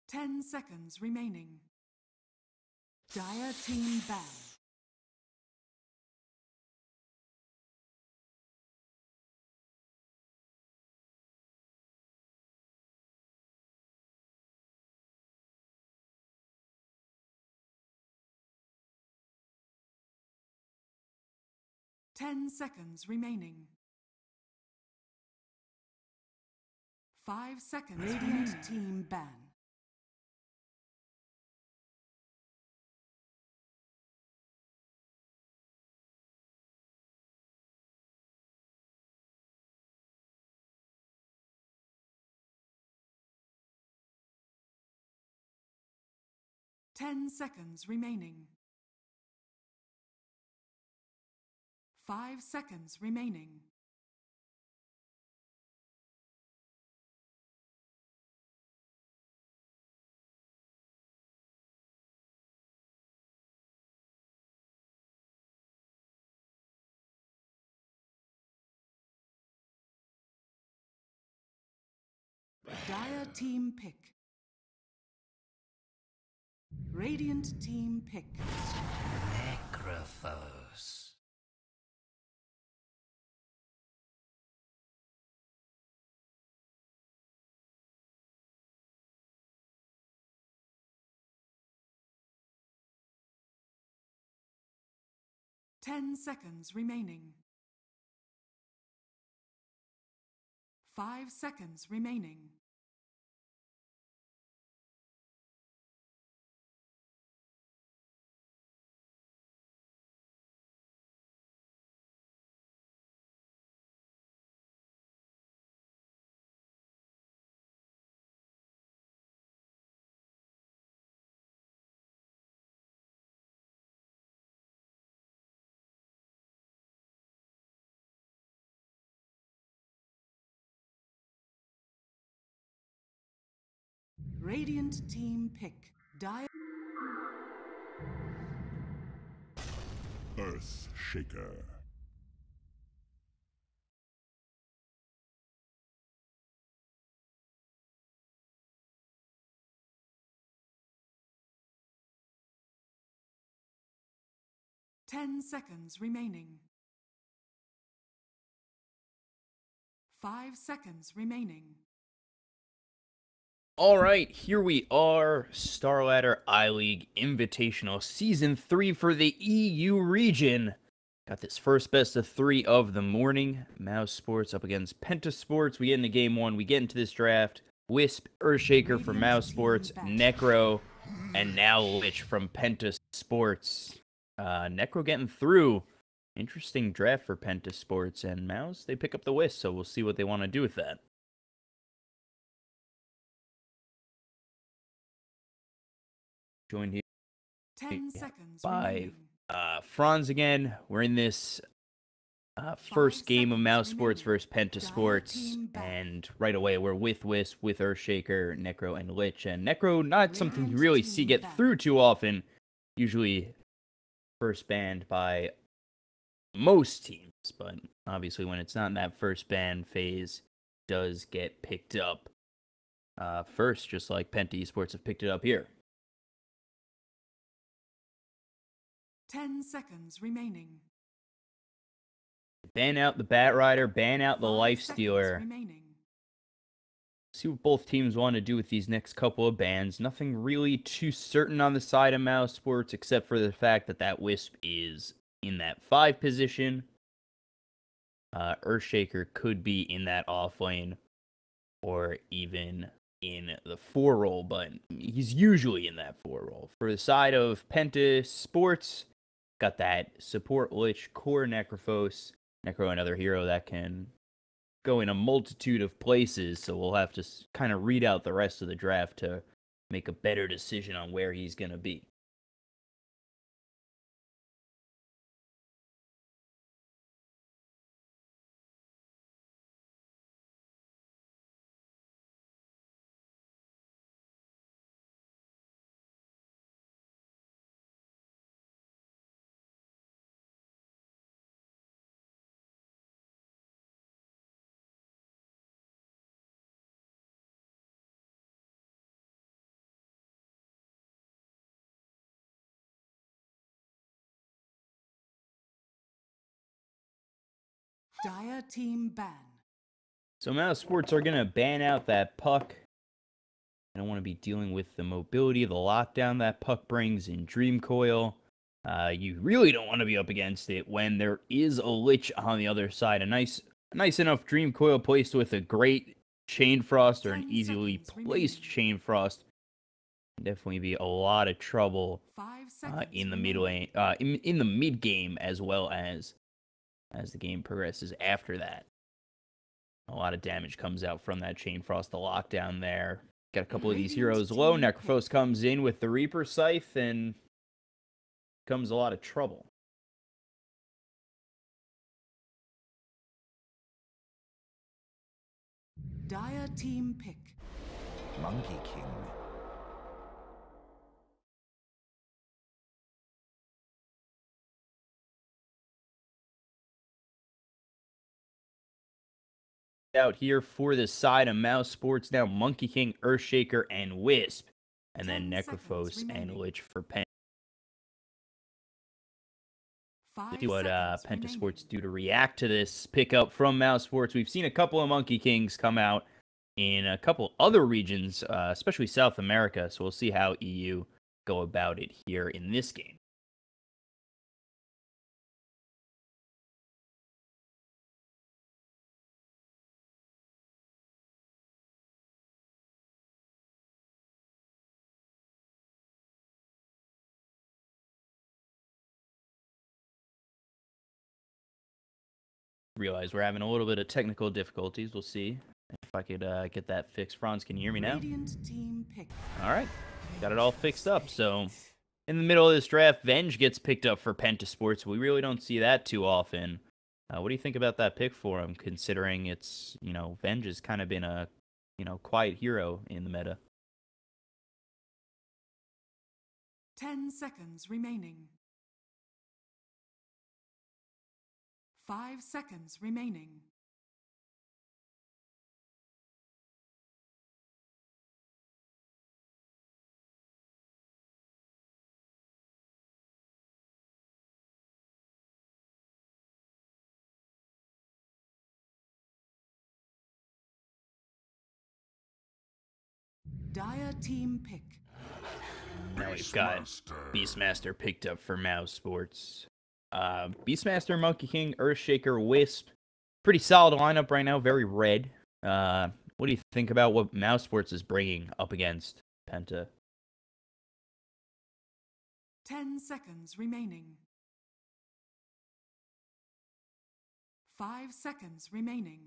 10 seconds remaining. Dire team ban. Ten seconds remaining. 5 seconds. Radiant team ban. Ten seconds remaining. 5 seconds remaining. Dire team pick. Radiant team pick. Necrophos. Ten seconds remaining. 5 seconds remaining. Radiant team pick. Dire. Earth Shaker. Ten seconds remaining. 5 seconds remaining. All right, here we are, StarLadder I-League Invitational Season 3 for the EU region. Got this first best of 3 of the morning. Mousesports up against PENTA Sports. We get into Game 1, we get into this draft. Wisp, Earthshaker from Mousesports, Necro, and now Lich from PENTA Sports. Necro getting through. Interesting draft for PENTA Sports, and Mouse, they pick up the Wisp, so we'll see what they want to do with that. Joined here 10 seconds by remaining. Franz again. We're in this first game of Mousesports versus PENTA Sports, and right away we're with Wisp, with Earthshaker, Necro, and Lich. And Necro, not something you really see get through too often. Usually first banned by most teams, but obviously when it's not in that first ban phase, does get picked up first, just like PENTA Esports have picked it up here. 10 seconds remaining. Ban out the Bat Rider, ban out the 5 Life seconds Stealer. remaining. See what both teams want to do with these next couple of bans. Nothing really too certain on the side of Mousesports, except for the fact that that Wisp is in that 5 position. Earthshaker could be in that off lane, or even in the 4 role, but he's usually in that 4 role. For the side of PENTA Sports, got that support Lich, core Necrophos. Necro, another hero that can go in a multitude of places, so we'll have to kind of read out the rest of the draft to make a better decision on where he's going to be. Dire team ban. So Mousesports are going to ban out that puck. I don't want to be dealing with the mobility, the lockdown that puck brings in Dream Coil. You really don't want to be up against it when there is a Lich on the other side. A nice enough Dream Coil placed with a great Chain Frost or an 10 easily seconds placed remaining. Chain Frost. Definitely be a lot of trouble 5 seconds in the remaining. in the mid game as well as the game progresses after that. A lot of damage comes out from that Chain Frost, the lockdown there. Got a couple of these Radiant heroes low. team Necrophos comes in with the Reaper Scythe and comes a lot of trouble. Dire team pick. Monkey King. Out here for the side of Mousesports now, Monkey King, Earthshaker, and Wisp. And then 10 seconds Necrophos and remaining. Lich for PENTA. 5 See what seconds PENTA remaining. Sports do to react to this pickup from Mousesports. We've seen a couple of Monkey Kings come out in a couple other regions, especially South America. So we'll see how EU go about it here in this game. Realize we're having a little bit of technical difficulties. We'll see if I could get that fixed. Franz, can you hear me now? Radiant team pick. All right, got it all fixed up. So in the middle of this draft, Venge gets picked up for PENTA Sports. We really don't see that too often. What do you think about that pick for him, considering it's, Venge has kind of been a, quiet hero in the meta? 10 seconds remaining. 5 seconds remaining. Dire team pick. Now we've got Beastmaster picked up for Mousesports. Beastmaster, Monkey King, Earthshaker, Wisp. Pretty solid lineup right now, very red. What do you think about what Mousesports is bringing up against PENTA? 10 seconds remaining. 5 seconds remaining.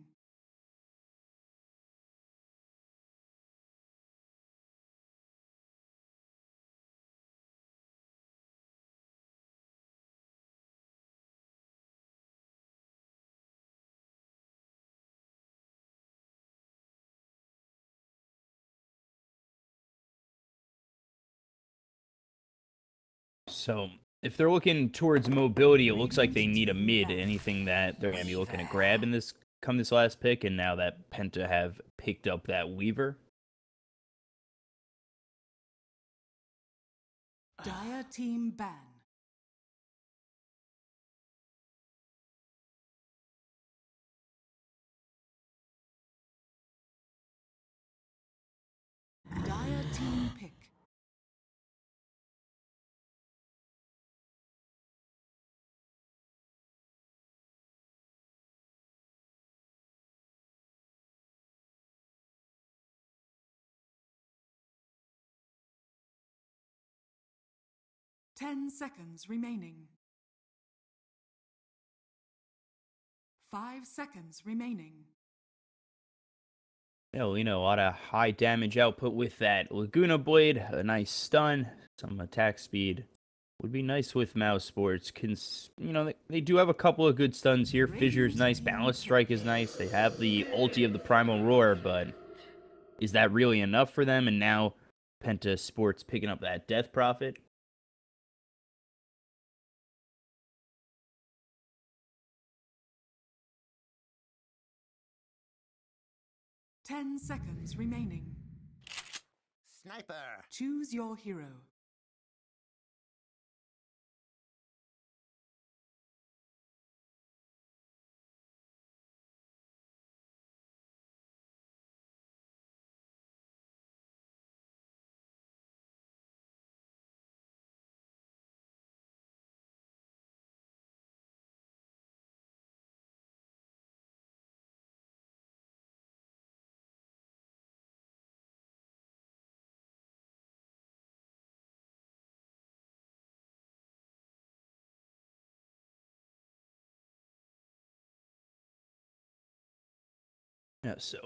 So, if they're looking towards mobility, it looks like they need a mid. Anything that they're going to be looking to grab in this last pick, and now that PENTA have picked up that Weaver. Dire team ban. Dire team pick. Ten seconds remaining. 5 seconds remaining. Yeah, a lot of high damage output with that Laguna Blade, a nice stun, some attack speed. Would be nice with Mousesports. They do have a couple of good stuns here. Fissure's nice, Balance Strike is nice. They have the ulti of the Primal Roar, but is that really enough for them? And now PENTA Sports picking up that Death Prophet. Ten seconds remaining. Sniper. Choose your hero. Yeah, so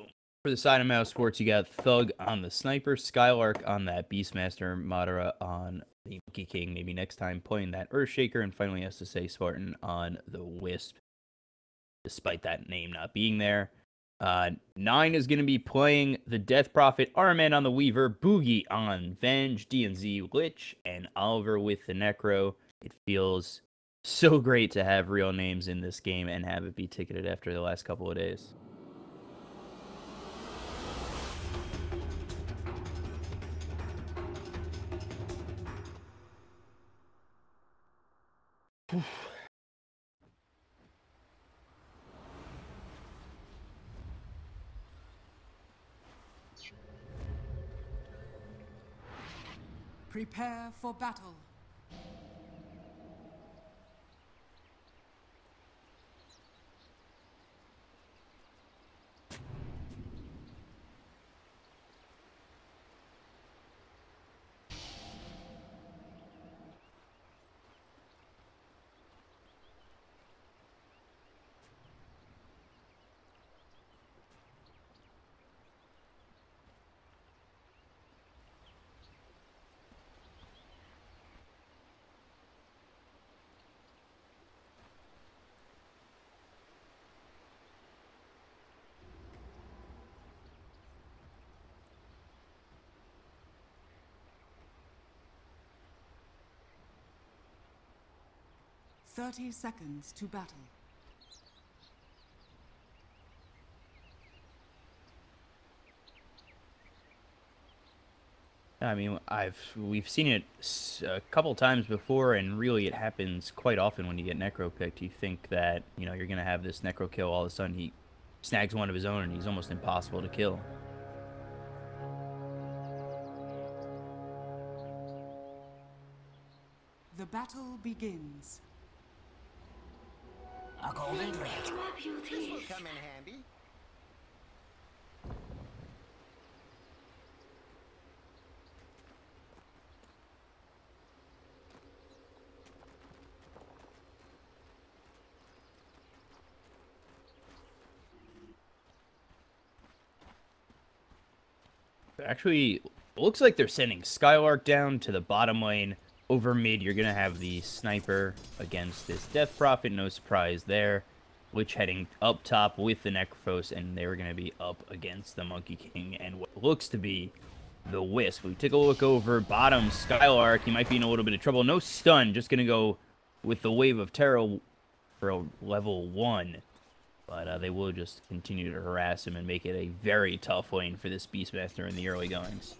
for the side of Mousesports, you got Thug on the Sniper, Skylark on that Beastmaster, Madara on the Monkey King, maybe next time playing that Earthshaker, and finally has to say Spartan on the Wisp, despite that name not being there. 9 is going to be playing the Death Prophet, Arman on the Weaver, Boogie on Venge, D&Z Lich, and Oliver with the Necro. It feels so great to have real names in this game and have it be ticketed after the last couple of days. Prepare for battle. "30 seconds to battle." I mean, we've seen it a couple times before, and really it happens quite often when you get Necro picked. You think that, you know, you're going to have this Necro kill, all of a sudden he snags one of his own and he's almost impossible to kill. The battle begins. A golden thread. This will come in handy. Actually, looks like they're sending Skylark down to the bottom lane. Over mid, you're going to have the Sniper against this Death Prophet. No surprise there. Lich heading up top with the Necrophos, and they're going to be up against the Monkey King and what looks to be the Wisp. We take a look over bottom. Skylark, he might be in a little bit of trouble. No stun, just going to go with the Wave of Terror for level 1. But they will just continue to harass him and make it a very tough lane for this Beastmaster in the early goings.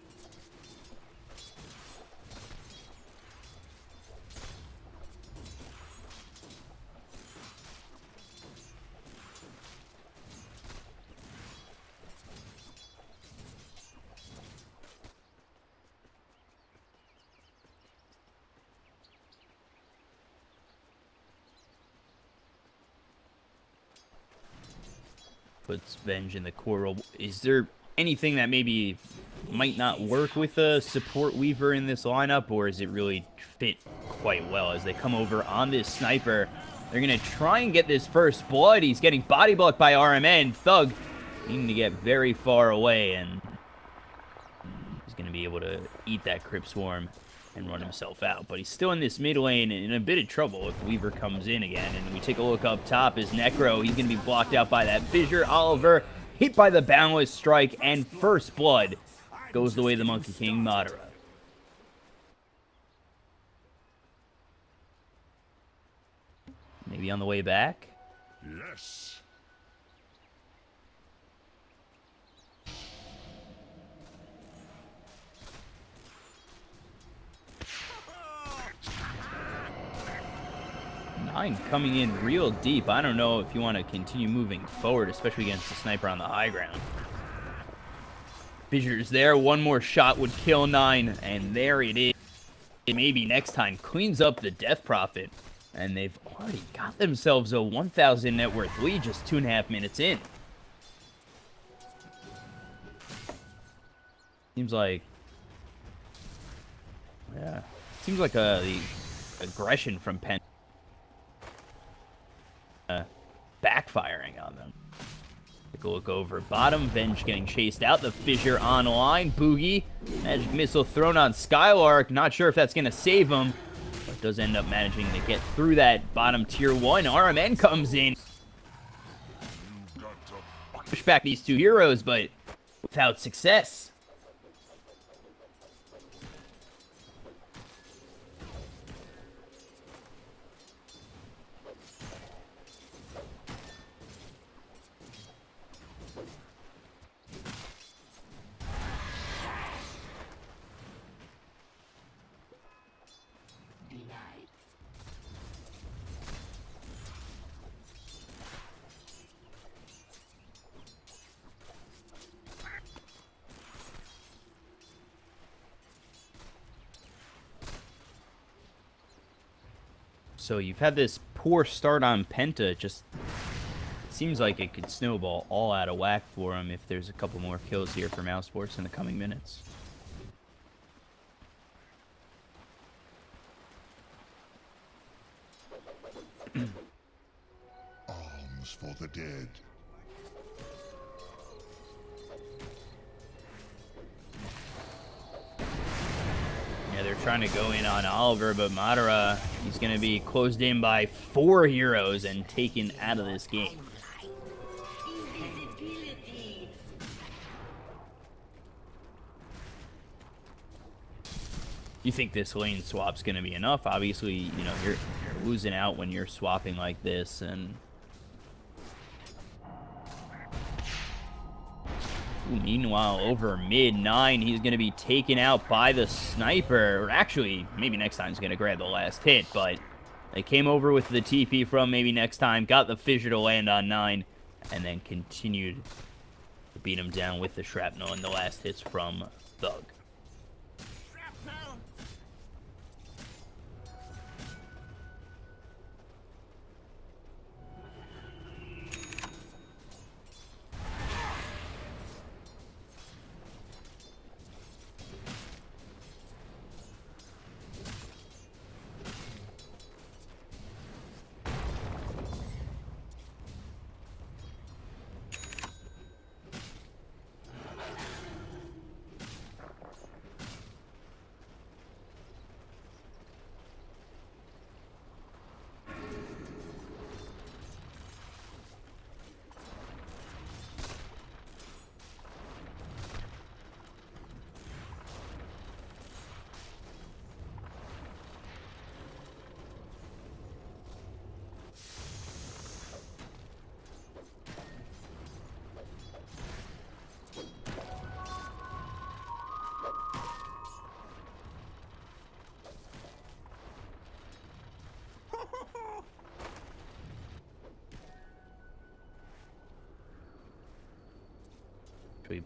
Puts Venge in the core. Is there anything that maybe might not work with a support Weaver in this lineup, or is it really fit quite well as they come over on this Sniper? They're going to try and get this first blood. He's getting body blocked by RMN. Thug needing to get very far away, and he's going to be able to eat that Crypt Swarm and run himself out. But he's still in this mid lane in a bit of trouble if Weaver comes in again. And we take a look up top is Necro. He's going to be blocked out by that Fissure. Oliver hit by the Boundless Strike, and first blood goes the way of the Monkey King, Madara. Maybe on the way back? Yes. Nine coming in real deep. I don't know if you want to continue moving forward, especially against the Sniper on the high ground. Fissure's there. One more shot would kill 9, and there it is. Maybe next time cleans up the Death Prophet, and they've already got themselves a 1,000 net worth lead just 2.5 minutes in. Seems like, yeah, seems like the aggression from PENTA backfiring on them. Take a look over bottom. Venge getting chased out. The fissure online. Boogie. Magic missile thrown on Skylark. Not sure if that's going to save him, but does end up managing to get through that bottom tier 1. RMN comes in. Push back these two heroes, but without success. So you've had this poor start on Penta. It just seems like it could snowball all out of whack for him if there's a couple more kills here for Mousesports in the coming minutes. Arms for the dead. Yeah, they're trying to go in on Oliver, but Madara, he's going to be closed in by 4 heroes and taken out of this game. You think this lane swap's going to be enough? Obviously, you know, you're losing out when you're swapping like this, and ooh, meanwhile, over mid-9, he's going to be taken out by the sniper. Or actually, maybe next time he's going to grab the last hit, but they came over with the TP from maybe next time, got the fissure to land on 9, and then continued to beat him down with the shrapnel and the last hits from Thug.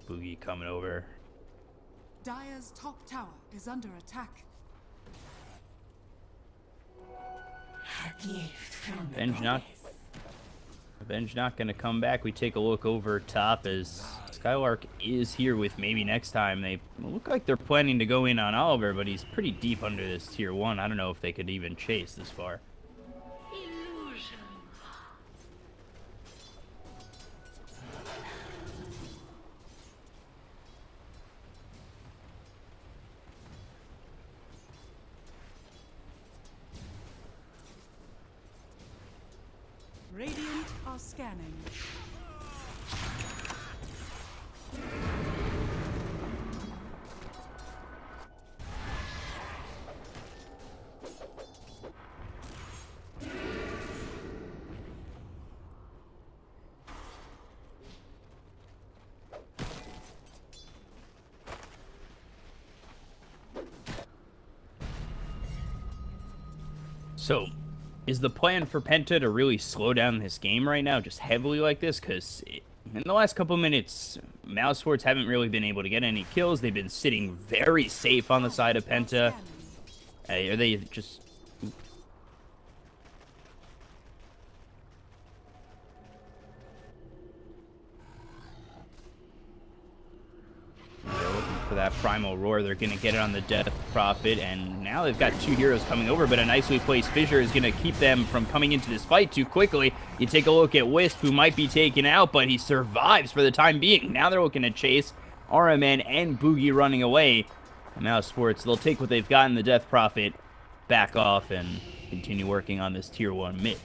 Boogie coming over. Dire's top tower is under attack. Avenge not going to come back. We take a look over top as Skylark is here with maybe next time. They look like they're planning to go in on Oliver, but he's pretty deep under this tier 1. I don't know if they could even chase this far. Radiant are scanning. So, is the plan for Penta to really slow down this game right now, just heavily like this? Because in the last couple minutes, Mousesports haven't really been able to get any kills. They've been sitting very safe on the side of Penta. Are they just... They're looking for that that Primal Roar. They're going to get it on the Death Prophet, and now they've got 2 heroes coming over, but a nicely placed Fissure is going to keep them from coming into this fight too quickly. You take a look at Wisp, who might be taken out, but he survives for the time being. Now they're looking to chase RMN and Boogie running away. And Mousesports, they'll take what they've got in the Death Prophet, back off, and continue working on this Tier 1 mid.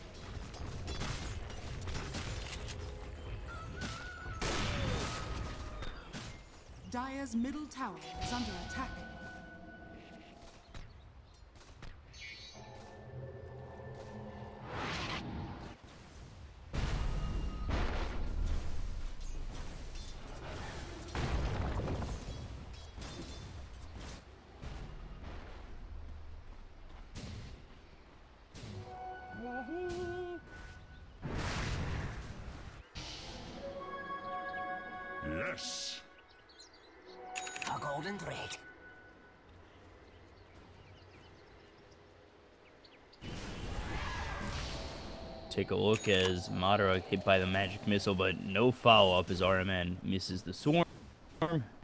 Dire's middle tower is under attack. Yes. A golden thread. Take a look as Madara hit by the magic missile, but no follow-up as RMN misses the swarm,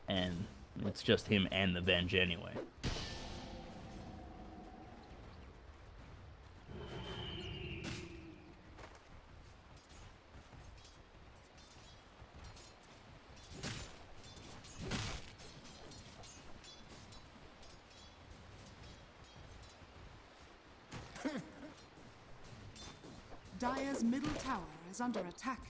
and it's just him and the bench anyway. Dire's middle tower is under attack.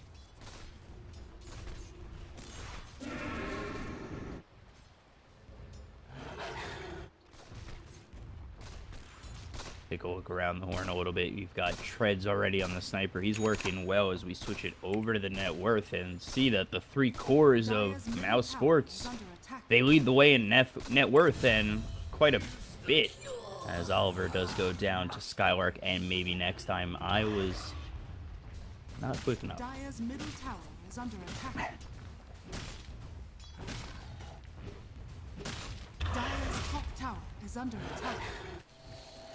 Take a look around the horn a little bit. You've got Treads already on the sniper. He's working well as we switch it over to the net worth and see that the 3 cores of Mousesports, they lead the way in net worth, and quite a bit, as Oliver does go down to Skylark, and maybe next time I was not quick enough. Dire's middle tower is under attack. Dire's top tower is under attack.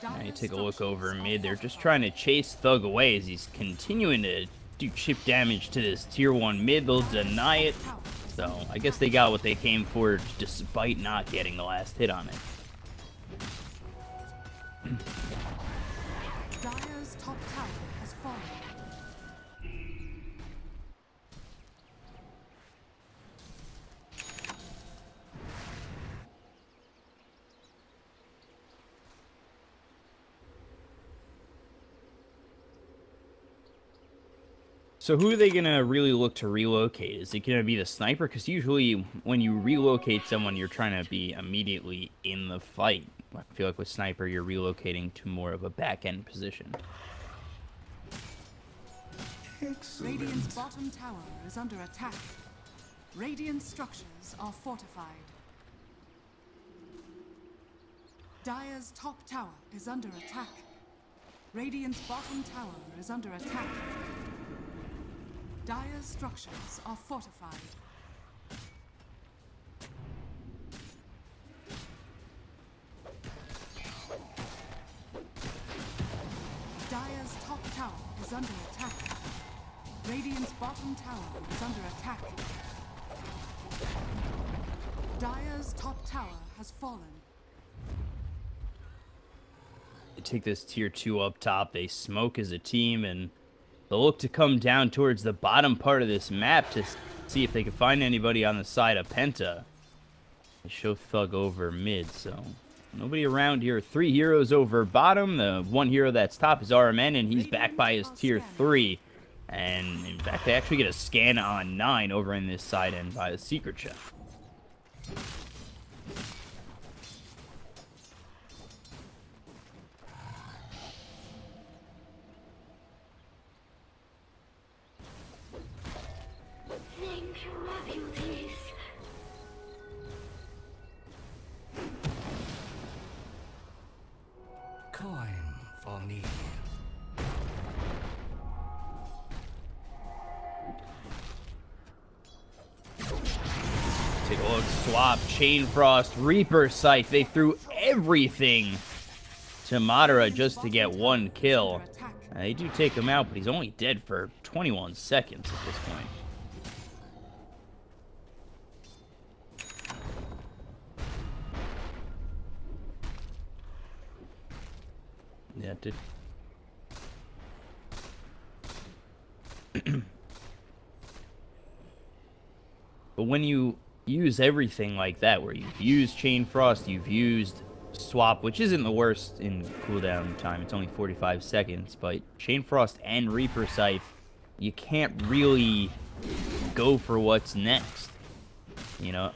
Now you take a look over mid. They're just trying to chase Thug away as he's continuing to do chip damage to this Tier 1 mid. They'll deny it. So I guess they got what they came for despite not getting the last hit on it. Dire's top tower has fallen. So who are they going to really look to relocate? Is it going to be the sniper? Because usually when you relocate someone, you're trying to be immediately in the fight. I feel like with sniper, you're relocating to more of a back-end position. Excellent. Radiant's bottom tower is under attack. Radiant structures are fortified. Dire's top tower is under attack. Radiant's bottom tower is under attack. Dire's structures are fortified. Dire's top tower is under attack. Radiant's bottom tower is under attack. Dire's top tower has fallen. They take this Tier 2 up top. They smoke as a team, and they'll look to come down towards the bottom part of this map to see if they can find anybody on the side of Penta. They show Thug over mid, so nobody around here. 3 heroes over bottom. The 1 hero that's top is RMN, and he's back by his Tier 3. And in fact, they actually get a scan on 9 over in this side end by the secret chef. Coin for me. Take a look, swap, Chain Frost, Reaper Sight. They threw everything to Madara just to get 1 kill. They do take him out, but he's only dead for 21 seconds at this point. Yeah, it did. But when you use everything like that, where you've used Chain Frost, you've used Swap, which isn't the worst in cooldown time, it's only 45 seconds, but Chain Frost and Reaper Scythe, you can't really go for what's next, you know?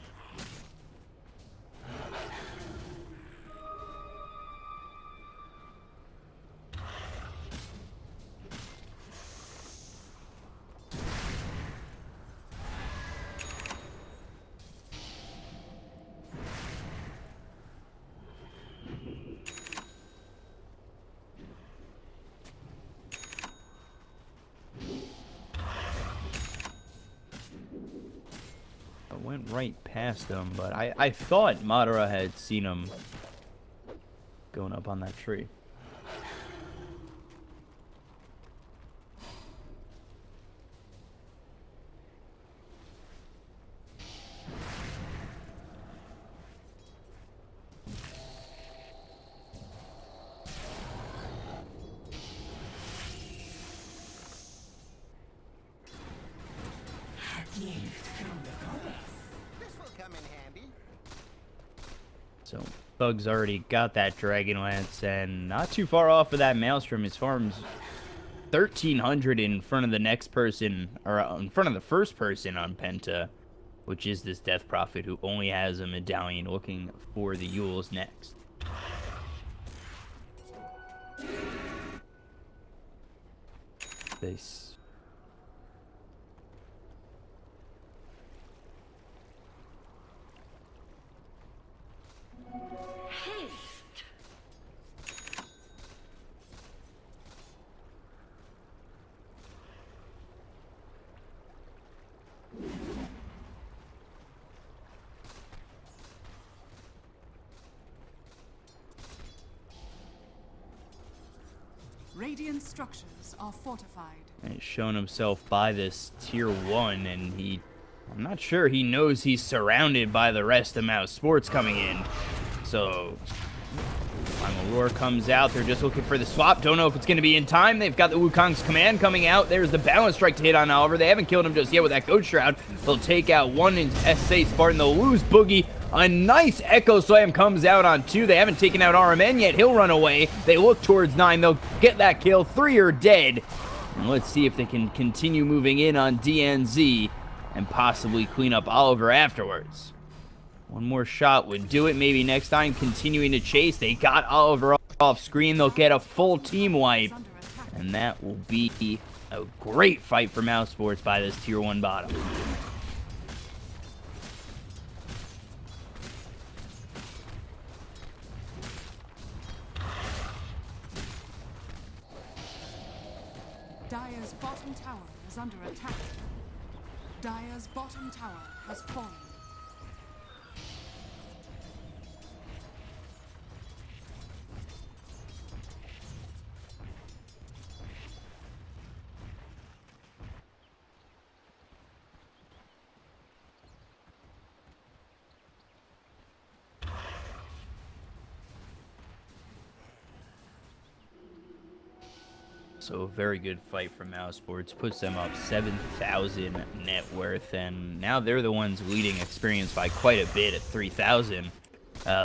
Went right past him, but I thought Madara had seen him going up on that tree. So Bug's already got that Dragon Lance, and not too far off of that Maelstrom. His farm's 1,300 in front of the next person, or in front of the first person on Penta, which is this Death Prophet who only has a medallion looking for the Yules next. This. Radiant structures are fortified. And he's shown himself by this tier 1, and I'm not sure he knows he's surrounded by the rest of Mousesports coming in. So, Aurora comes out. They're just looking for the swap. Don't know if it's going to be in time. They've got the Wukong's command coming out. There's the balance strike to hit on Oliver. They haven't killed him just yet with that Goat Shroud. They'll take out one in SA Spartan. They'll lose Boogie. A nice Echo Slam comes out on 2. They haven't taken out RMN yet. He'll run away. They look towards 9. They'll get that kill. 3 are dead. And let's see if they can continue moving in on DNZ and possibly clean up Oliver afterwards. One more shot would do it. Maybe next time, continuing to chase. They got Oliver off screen. They'll get a full team wipe. And that will be a great fight for Mousesports by this tier 1 bottom. Dire's bottom tower is under attack. Dire's bottom tower has fallen. So a very good fight from Mousesports. Puts them up 7,000 net worth, and now they're the ones leading experience by quite a bit at 3,000.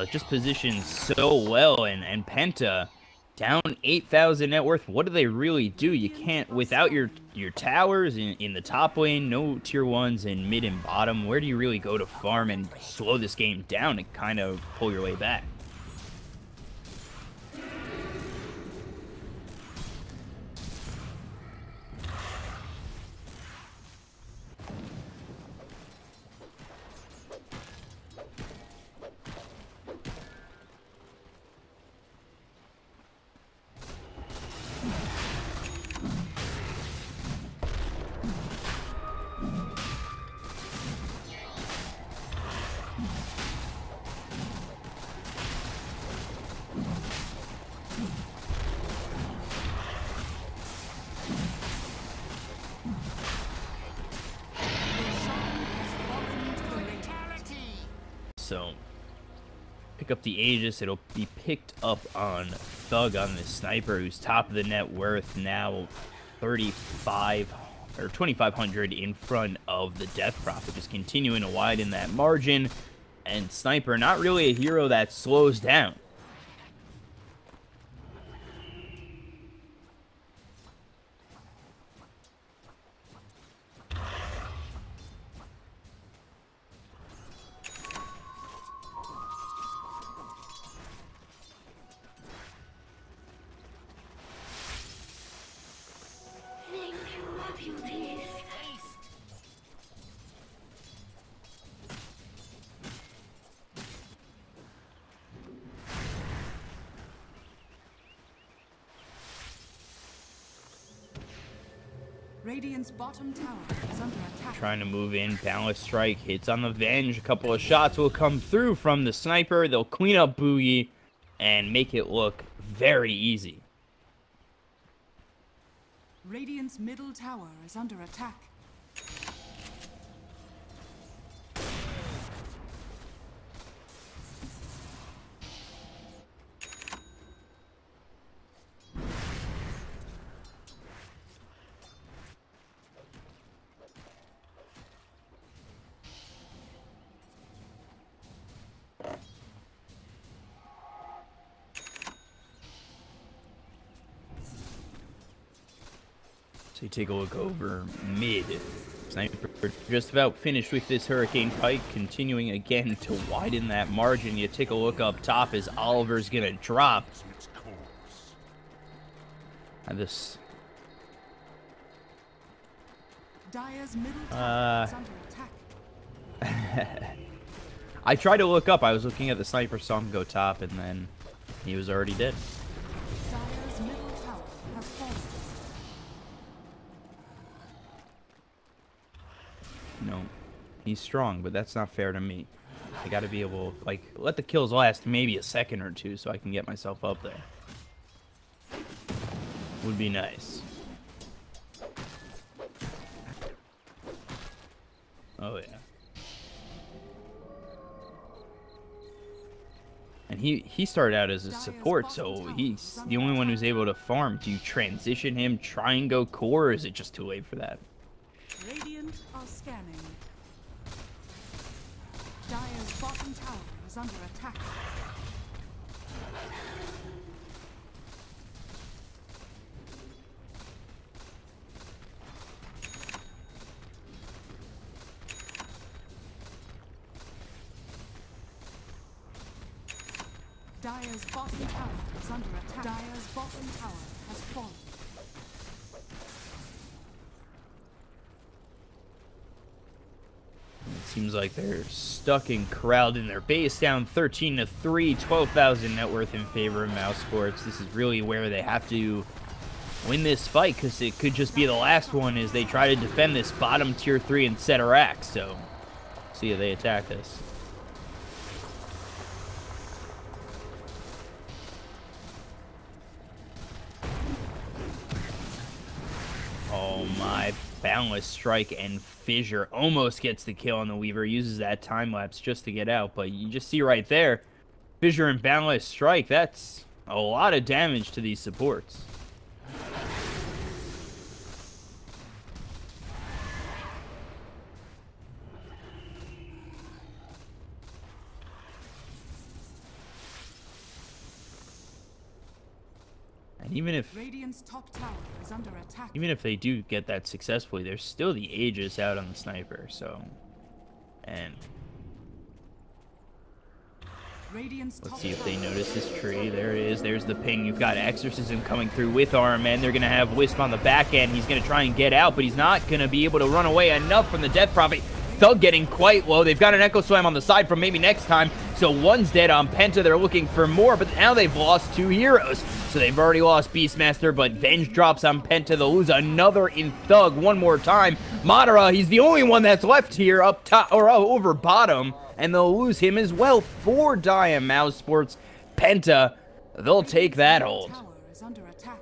Just positioned so well, and Penta down 8,000 net worth. What do they really do? You can't, without your towers in the top lane, no tier 1s in mid and bottom. Where do you really go to farm and slow this game down and kind of pull your way back? pick up the Aegis. It'll be picked up on Thug on this sniper, who's top of the net worth now 35 or 2,500 in front of the Death Prophet, just continuing to widen that margin. And Sniper, not really a hero that slows down. Radiant's bottom tower is under attack. Trying to move in. Balance Strike hits on the Venge. A couple of shots will come through from the Sniper. They'll clean up Boogie and make it look very easy. Radiant's middle tower is under attack. So you take a look over mid. Sniper just about finished with this Hurricane Pike, continuing again to widen that margin. You take a look up top as Oliver's gonna drop. And this Dire's middle tower is under attack. I tried to look up. I was looking at the Sniper, saw him go top, and then he was already dead. Dire's middle tower has fallen. No, he's strong, but that's not fair to me. I gotta be able, like, let the kills last maybe a second or two so I can get myself up there. Would be nice. Oh, yeah. And he started out as a support, so he's the only one who's able to farm. Do you transition him, try and go core, or is it just too late for that? Radiant are scanning. Dire's bottom tower is under attack. Dire's bottom tower is under attack. Dire's bottom tower has fallen. It seems like they're stuck and corralled in their base, down 13-3, 12,000 net worth in favor of Mousesports. This is really where they have to win this fight, because it could just be the last one as they try to defend this bottom tier 3 and set a rack. So, see how they attack this. Oh my, Boundless Strike and Fissure almost gets the kill on the Weaver, uses that time lapse just to get out, but you just see right there, Fissure and Boundless Strike, that's a lot of damage to these supports. And even if Radiant's top tower is under attack. Even if they do get that successfully, there's still the Aegis out on the Sniper, so... And... Radiant's let's top see if they tower notice this tree. There it is. There's the ping. You've got Exorcism coming through with Arm, and they're going to have Wisp on the back end. He's going to try and get out, but he's not going to be able to run away enough from the Death Prophet. Thug getting quite low. They've got an Echo Slam on the side for maybe next time. So one's dead on Penta. They're looking for more, but now they've lost 2 heroes. So they've already lost Beastmaster, but Venge drops on Penta. They'll lose another in Thug one more time. Madara, he's the only one that's left here up top or over bottom, and they'll lose him as well. 4 die on Mousesports. Penta, they'll take that hold. tower is under attack.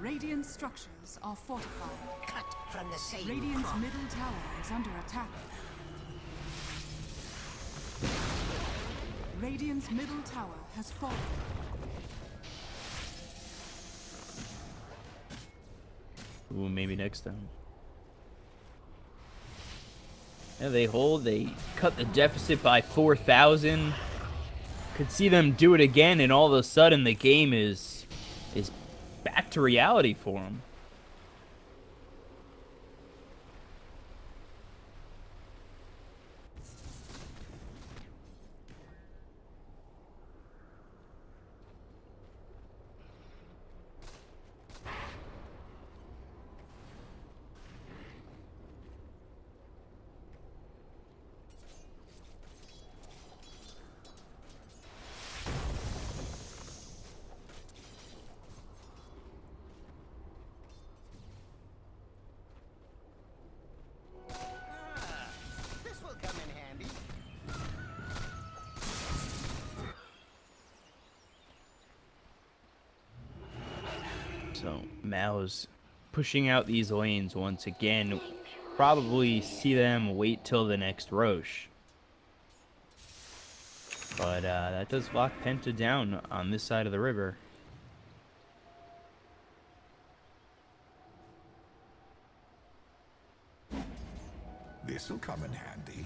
Radiant structures are fortified. Cut from the same Radiant's crop. middle tower is under attack. Radiant's middle tower has fallen. Ooh, maybe next time. Yeah, they hold. They cut the deficit by 4,000. Could see them do it again, and all of a sudden the game is back to reality for them. This will come in handy. So Mouz pushing out these lanes once again. Probably see them wait till the next Roche. But that does lock Penta down on this side of the river. This'll come in handy.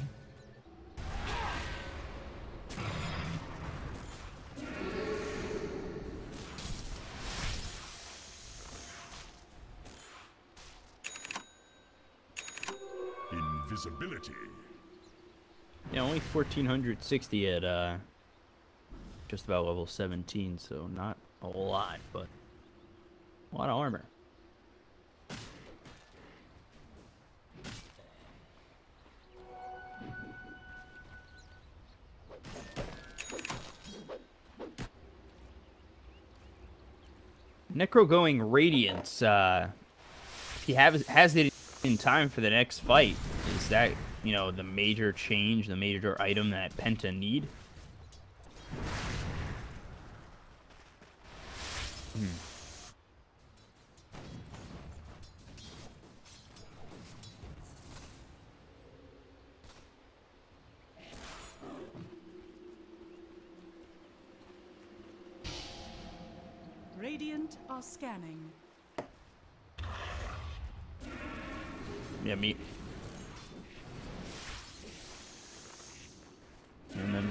Invisibility. Yeah, only 1460 at just about level 17, so not a lot, but a lot of armor. Necro going Radiance. If he has it in time for the next fight, is that, you know, the major change, the major item that Penta need? Radiant are scanning. Yeah, me. And then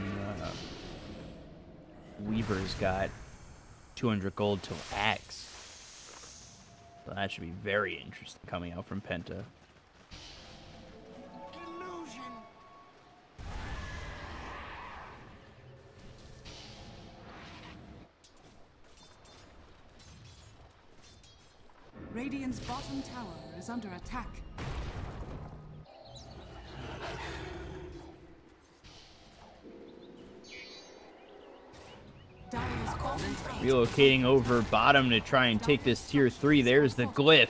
Weaver's got 200 gold to axe. So that should be very interesting coming out from Penta. Illusion. Radiant's bottom tower is under attack. Dire's bottom tower. Relocating over bottom to try and take this tier 3. There's the glyph.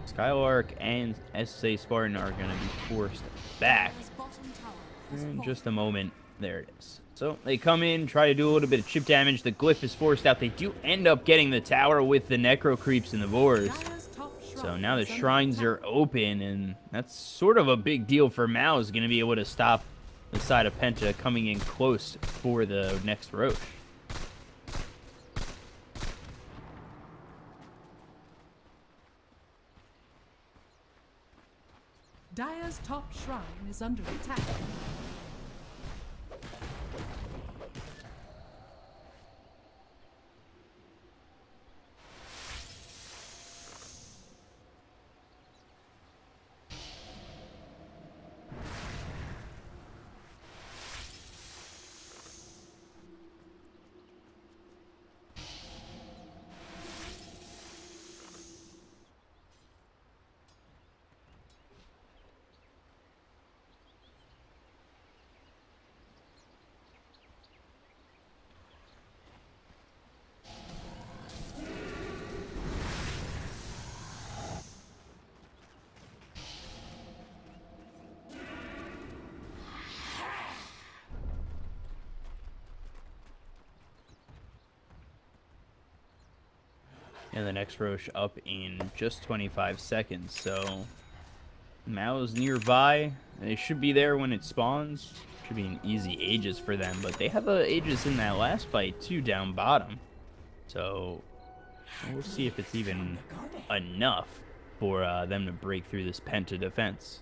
Skylark and SA Spartan are going to be forced back. Dire's bottom tower has In fallen. just a moment. There it is. So they come in, try to do a little bit of chip damage. The glyph is forced out. They do end up getting the tower with the necro creeps and the boars. Dire's top So shrine now the is under shrines attack. are open, and that's sort of a big deal for Mouz. Going to be able to stop the side of Penta coming in close for the next Roche. Dire's top shrine is under attack. And the next Roche up in just 25 seconds. So Mouz nearby. They should be there when it spawns. Should be an easy Aegis for them. But they have a Aegis in that last fight too, down bottom. So we'll see if it's even enough for them to break through this Penta defense.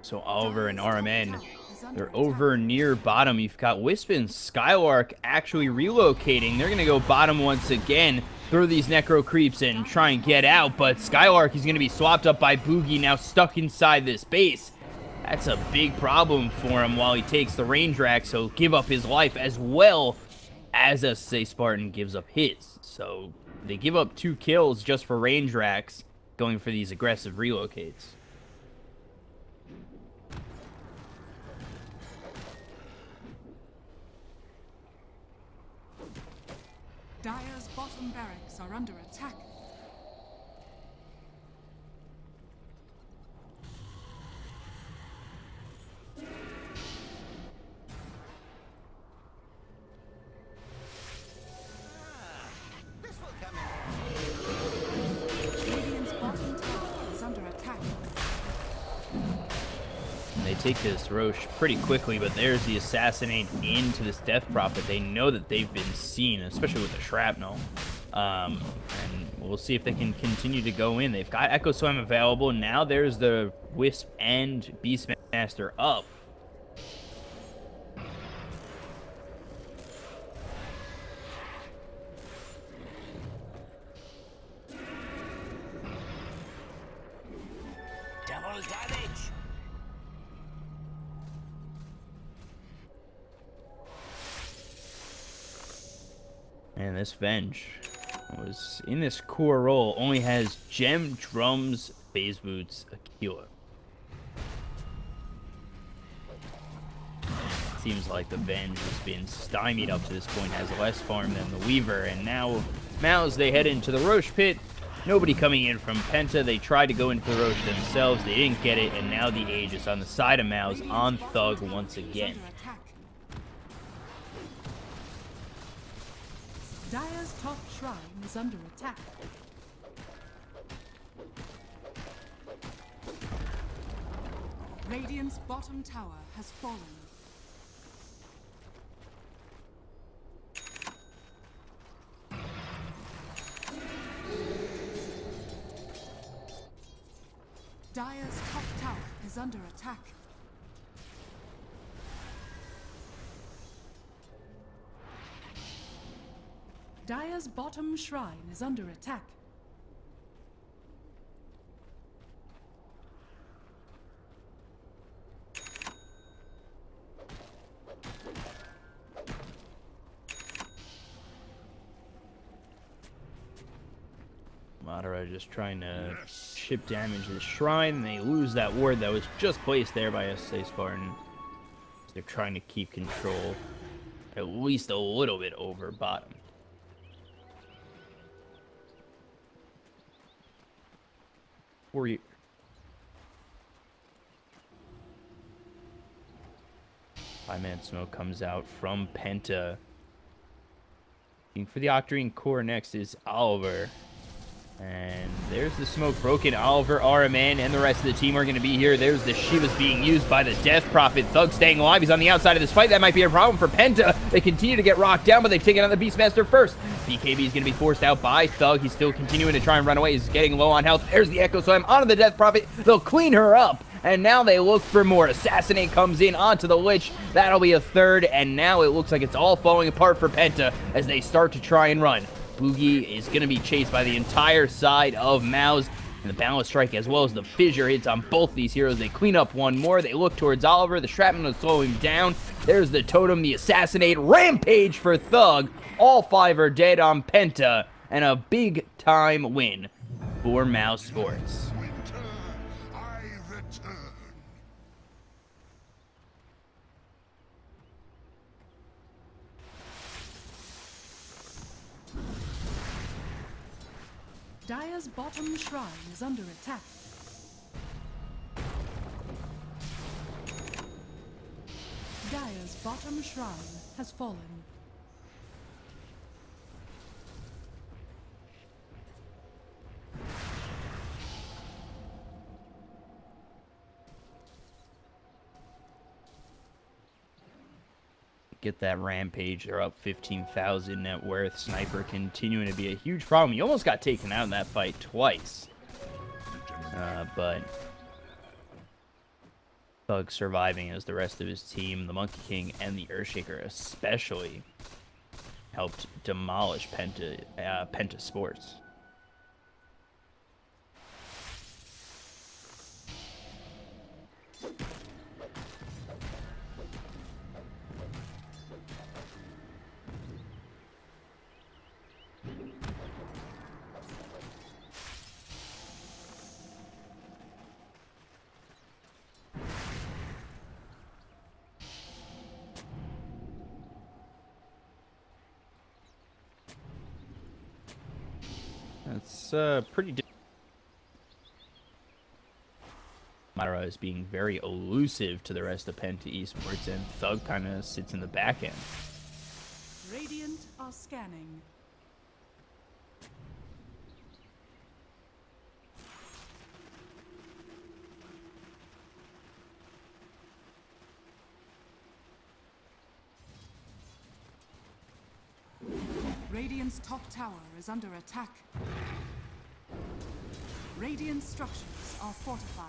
So Oliver and RMN, they're over near bottom. You've got Wisp and Skylark actually relocating. They're going to go bottom once again, throw these Necro Creeps and try and get out. But Skylark is going to be swapped up by Boogie, now stuck inside this base. That's a big problem for him while he takes the range rack. So give up his life as well as SSA Spartan gives up his. So they give up 2 kills just for range racks, going for these aggressive relocates. Dire's bottom barracks are under attack. This will come in. Radiant's bottom tower is under attack. And they take this Roche pretty quickly, but there's the assassinate into this Death Prophet. They know that they've been seen, especially with the shrapnel. And we'll see if they can continue to go in. They've got Echo Slam available. Now there's the Wisp and Beastmaster up. Double damage. And this Venge was in this core role, only has Gem, Drums, Phase Boots, Aquila. Seems like the Venge has been stymied up to this point, has less farm than the Weaver, and now Mouz, they head into the Roche pit. Nobody coming in from Penta. They tried to go into the Roche themselves, they didn't get it, and now the Aegis on the side of Mouz on Thug once again. Dire's top shrine is under attack. Radiant's bottom tower has fallen. Dire's top tower is under attack. Dire's bottom shrine is under attack. Madara just trying to chip damage to the shrine. They lose that ward that was just placed there by SSA Spartan. They're trying to keep control at least a little bit over bottom. Warrior. Five-man smoke comes out from Penta. Looking for the Octarine core next is Oliver. And there's the smoke broken. Oliver, RMN, and the rest of the team are going to be here. There's the Shivas being used by the Death Prophet. Thug staying alive. He's on the outside of this fight. That might be a problem for Penta. They continue to get rocked down, but they've taken out the Beastmaster first. BKB is going to be forced out by Thug. He's still continuing to try and run away. He's getting low on health. There's the Echo Slam onto the Death Prophet. They'll clean her up and now they look for more. Assassinate comes in onto the Lich. That'll be a third, and now it looks like it's all falling apart for Penta as they start to try and run. Boogie is going to be chased by the entire side of Mouz, and the balance strike as well as the fissure hits on both these heroes. They clean up one more. They look towards Oliver. The shrapnel will slow him down. There's the totem, the assassinate, rampage for Thug. All 5 are dead on Penta, and a big time win for Mousesports. Dire's bottom shrine is under attack. Dire's bottom shrine has fallen. Get that rampage. They're up 15,000 net worth. Sniper continuing to be a huge problem. He almost got taken out in that fight twice. But Thug surviving as the rest of his team, the Monkey King and the Earthshaker especially, helped demolish Penta Sports. That's pretty. Myra is being very elusive to the rest of Penta Esports, and Thug kind of sits in the back end. Radiant are scanning. Radiant's top tower is under attack. Radiant structures are fortified.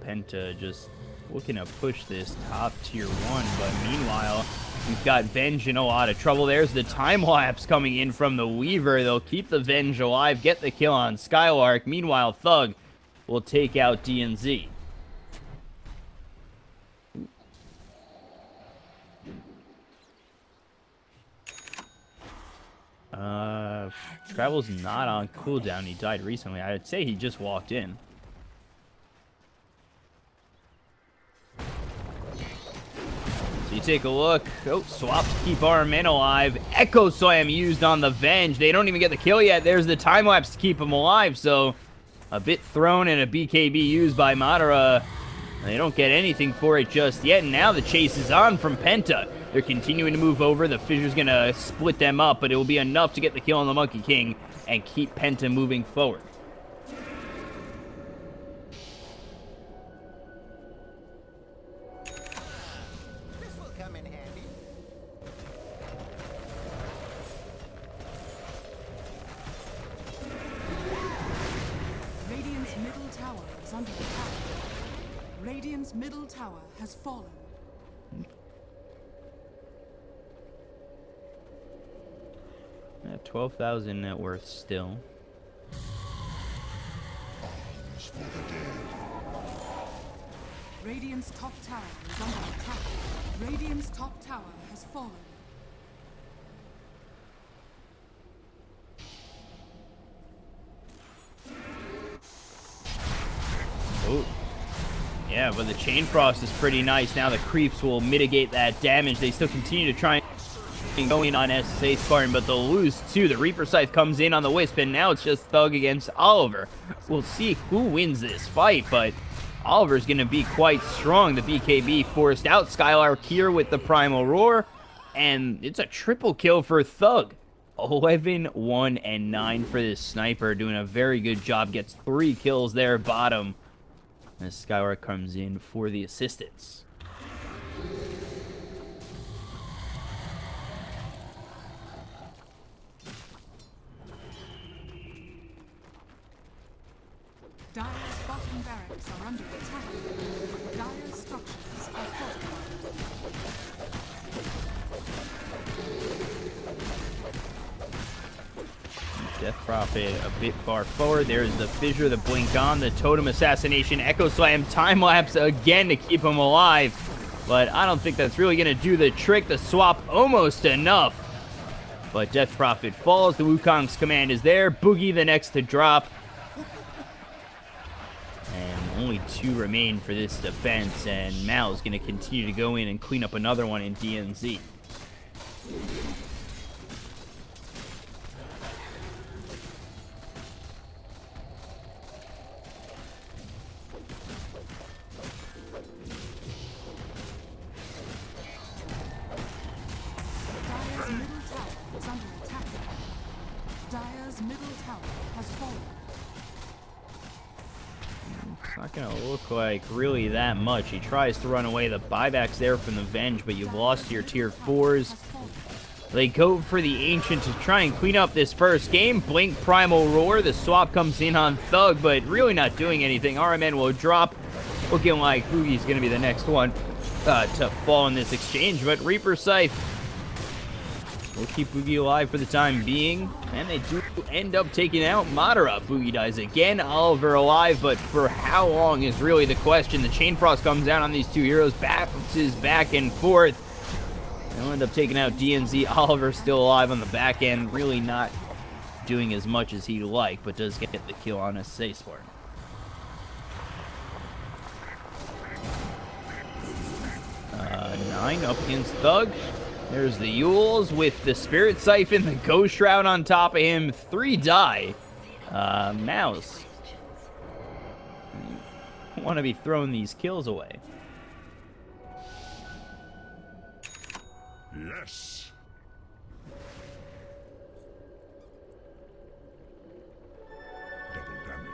Penta just looking to push this top tier 1, but meanwhile, we've got Venge in a lot of trouble. There's the time lapse coming in from the Weaver. They'll keep the Venge alive, get the kill on Skylark. Meanwhile, Thug will take out DNZ. Travel's not on cooldown. He died recently. I'd say he just walked in. So you take a look. Oh, swap to keep our men alive. Echo Slam used on the Venge. They don't even get the kill yet. There's the time lapse to keep him alive. So a bit thrown and a BKB used by Madara. They don't get anything for it just yet. And now the chase is on from Penta. They're continuing to move over. The Fissure's going to split them up, but it will be enough to get the kill on the Monkey King and keep Penta moving forward. This will come in handy. Radiant's middle tower is under attack. Radiant's middle tower has fallen. At 12,000 net worth still. Radiant's top tower is under attack. Radiant's top tower has fallen. Oh. Yeah, but the Chain Frost is pretty nice. Now the creeps will mitigate that damage. They still continue to try and going on SSA Spartan, but they'll lose too. The Reaper Scythe comes in on the Wisp, and now it's just Thug against Oliver. We'll see who wins this fight, but Oliver's going to be quite strong. The BKB forced out Skylark here with the Primal Roar, and it's a triple kill for Thug. 11, 1, and 9 for this sniper, doing a very good job. Gets 3 kills there bottom, as Skylark comes in for the assistance. Dire's bottom barracks are under attack. Dire structures are fortified. Death Prophet a bit far forward. There's the fissure, the blink on, the totem assassination, Echo Slam, time lapse again to keep him alive. But I don't think that's really going to do the trick. The swap almost enough. But Death Prophet falls. The Wukong's command is there. Boogie the next to drop. And only 2 remain for this defense. And Mal's going to continue to go in and clean up another one in DNZ. Not gonna look like really that much. He tries to run away. The buyback's there from the Venge, but you've lost your tier 4s. They go for the Ancient to try and clean up this first game. Blink Primal Roar. The swap comes in on Thug, but really not doing anything. RMN will drop. Looking like Boogie's gonna be the next one to fall in this exchange, but Reaper Scythe will keep Boogie alive for the time being, and they do end up taking out Madara. Boogie dies again, Oliver alive, but for how long is really the question. The Chain Frost comes down on these 2 heroes, bounces back and forth. They'll end up taking out DNZ. Oliver still alive on the back end, really not doing as much as he'd like, but does get the kill on a Say Spartan. Nine up against Thug. There's the Yules with the Spirit Siphon, the Ghost Shroud on top of him. 3 die. Mouse. Want to be throwing these kills away. Yes. Double damage.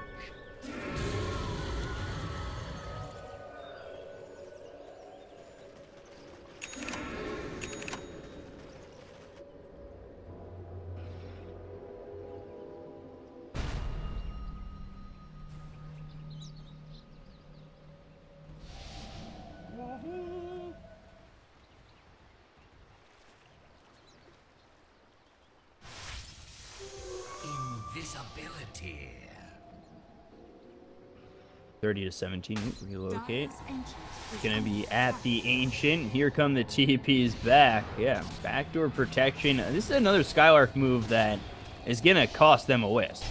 Invisibility. 30 to 17. Relocate. Gonna be at the Ancient. Here come the TPs back. Yeah, backdoor protection. This is another Skylark move that is gonna cost them a wisp.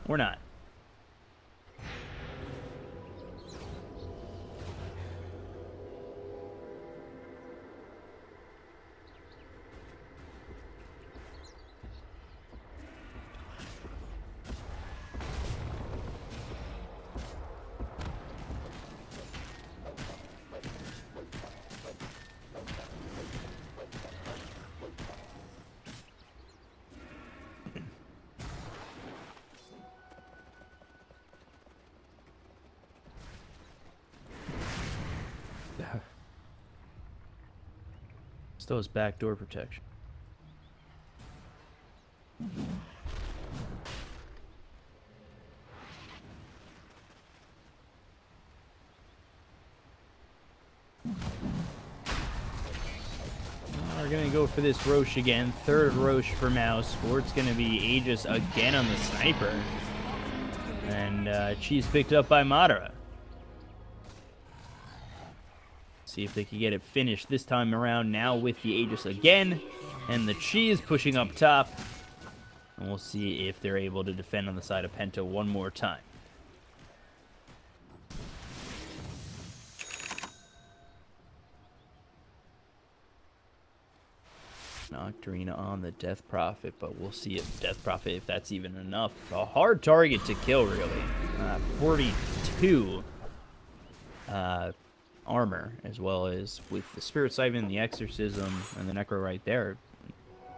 Or not. Still has backdoor protection. We're gonna go for this Roche again. 3rd Roche for Mousesports. Gonna be Aegis again on the sniper. And Cheese picked up by Madara. See if they can get it finished this time around now with the Aegis again. And the Cheese pushing up top. And we'll see if they're able to defend on the side of Penta one more time. Nocturne on the Death Prophet, but we'll see if Death Prophet, if that's even enough. A hard target to kill, really. 42 armor, as well as with the Spirit Siphon, the Exorcism, and the Necro right there.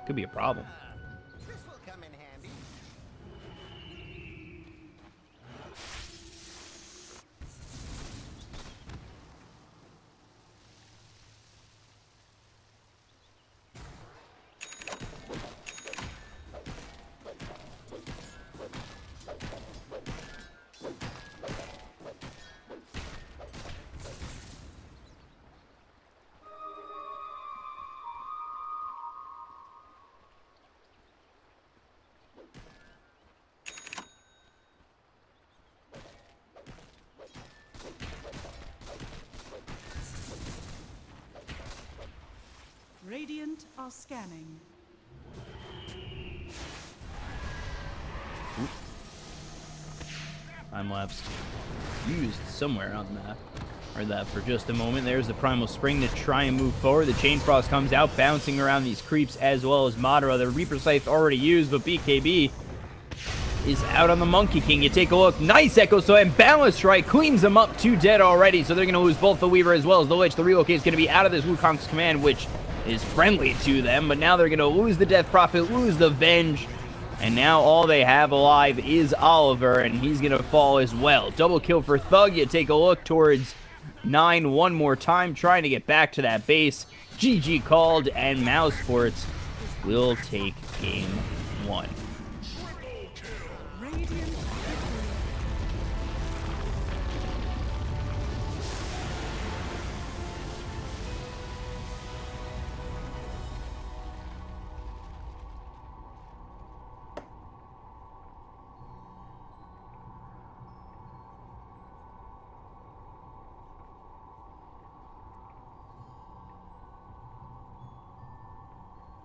Could be a problem. This will come in handy. are scanning. Time lapse used somewhere on the map. Heard that for just a moment. There's the Primal Spring to try and move forward. The Chain Frost comes out, bouncing around these creeps as well as Madara. The Reaper Scythe already used, but BKB is out on the Monkey King. You take a look. Nice Echo Slam. Balance Strike cleans them up to dead already, so they're going to lose both the Weaver as well as the Lich. The relocate is going to be out of this Wukong's command, which is friendly to them, but now they're going to lose the Death Prophet, lose the Venge, and now all they have alive is Oliver, and he's going to fall as well. Double kill for Thug. You take a look towards 9 one more time, trying to get back to that base. GG called, and Mousesports will take game 1.